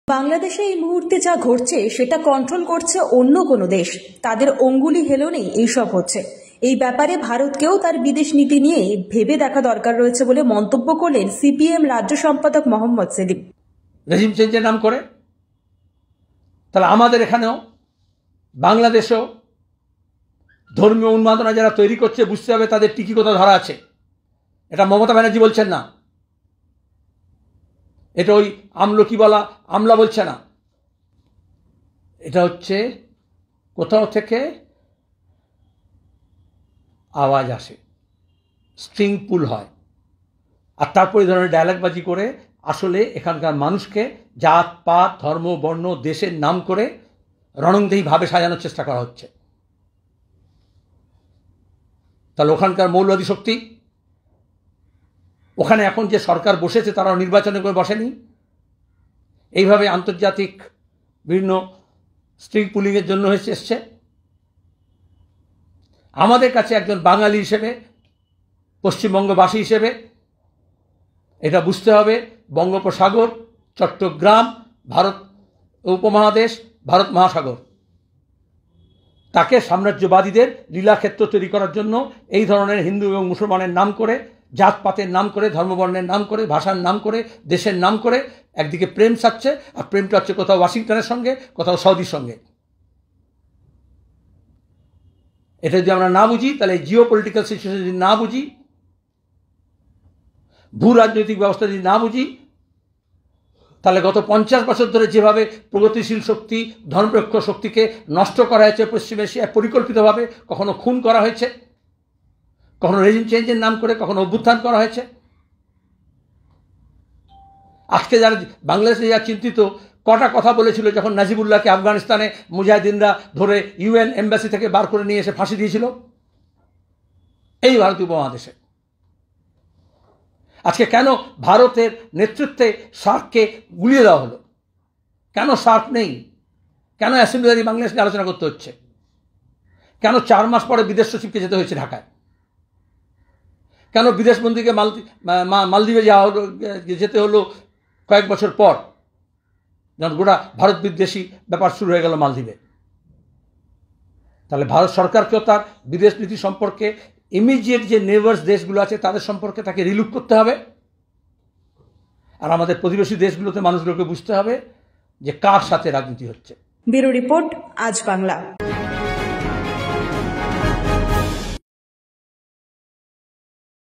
বাংলাদেশে এই মুহূর্তে যা ঘটছে সেটা কন্ট্রোল করছে অন্য কোনো দেশ। তাদের অঙ্গুলি হেলনেই এইসব হচ্ছে। এই ব্যাপারে ভারতকেও তার বিদেশ নীতি নিয়ে ভেবে দেখা দরকার রয়েছে বলে মন্তব্য করলেন সিপিএম রাজ্য সম্পাদক মোহাম্মদ সেলিম। রেজিম চেঞ্জের নাম করে তাহলে আমাদের এখানেও বাংলাদেশেও ধর্মীয় উন্মাদনা যারা তৈরি করছে বুঝতে হবে তাদের টিকি কোথাও ধরা আছে। এটা মমতা ব্যানার্জি বলছেন না, এটা ওই আমলকি বলা আমলা বলছে না, এটা হচ্ছে কোথাও থেকে আওয়াজ আসে, স্ট্রিং পুল হয়, আর তারপর এই ধরনের ডায়ালগবাজি করে আসলে এখানকার মানুষকে জাত পাত ধর্ম বর্ণ দেশের নাম করে রণংদেহীভাবে সাজানোর চেষ্টা করা হচ্ছে। তাহলে ওখানকার মৌলবাদী শক্তি, ওখানে এখন যে সরকার বসেছে তারাও নির্বাচনে করে বসেনি, এইভাবে আন্তর্জাতিক বিভিন্ন স্ট্রিং পুলিংয়ের জন্য এসছে। আমাদের কাছে একজন বাঙালি হিসেবে, পশ্চিমবঙ্গবাসী হিসেবে এটা বুঝতে হবে বঙ্গোপসাগর, চট্টগ্রাম, ভারত উপমহাদেশ, ভারত মহাসাগর, তাকে সাম্রাজ্যবাদীদের লীলাক্ষেত্র তৈরি করার জন্য এই ধরনের হিন্দু এবং মুসলমানের নাম করে, জাতপাতের নাম করে, ধর্মবর্ণের নাম করে, ভাষার নাম করে, দেশের নাম করে একদিকে প্রেম সাচ্ছে, আর প্রেমটা হচ্ছে কোথাও ওয়াশিংটনের সঙ্গে, কোথাও সৌদির সঙ্গে। এটা যদি আমরা না বুঝি, তাহলে জিও পলিটিক্যাল সিচুয়েশন যদি না বুঝি, ভূ রাজনৈতিক ব্যবস্থা যদি না বুঝি, তাহলে গত 50 বছর ধরে যেভাবে প্রগতিশীল শক্তি, ধর্মনিরপেক্ষ শক্তিকে নষ্ট করা হয়েছে পশ্চিম এশিয়ায় পরিকল্পিতভাবে, কখনো খুন করা হয়েছে, কখনো রেজিম চেঞ্জের নাম করে, কখনো অভ্যুত্থান করা হয়েছে। আজকে যারা বাংলাদেশে যা চিন্তিত, কটা কথা বলেছিল যখন নাজিবুল্লাহকে আফগানিস্তানে মুজাহিদিনরা ধরে ইউএন এম্বাসি থেকে বার করে নিয়ে এসে ফাঁসি দিয়েছিল এই ভারতীয় উপমহাদেশে। আজকে কেন ভারতের নেতৃত্বে সার্ককে গুলিয়ে দেওয়া হলো? কেন সার্ক নেই? কেন অ্যাসেম্বলি বাংলাদেশ নিয়ে আলোচনা করতে হচ্ছে? কেন 4 মাস পরে বিদেশ সচিবকে যেতে হয়েছে ঢাকায়? কেন বিদেশ মন্ত্রীকে মালদ্বীপে যেতে হলো কয়েক বছর পর, যখন গোটা ভারত বিদ্বেষী ব্যাপার শুরু হয়ে গেল মালদ্বীপে? তাহলে ভারত সরকারকেও তার বিদেশ নীতি সম্পর্কে ইমিডিয়েট যে নেবার্স দেশগুলো আছে তাদের সম্পর্কে তাকে রিলুক করতে হবে, আর আমাদের প্রতিবেশী দেশগুলোতে মানুষগুলোকে বুঝতে হবে যে কার সাথে রাজনীতি হচ্ছে। ব্যুরো রিপোর্ট, আজ বাংলা।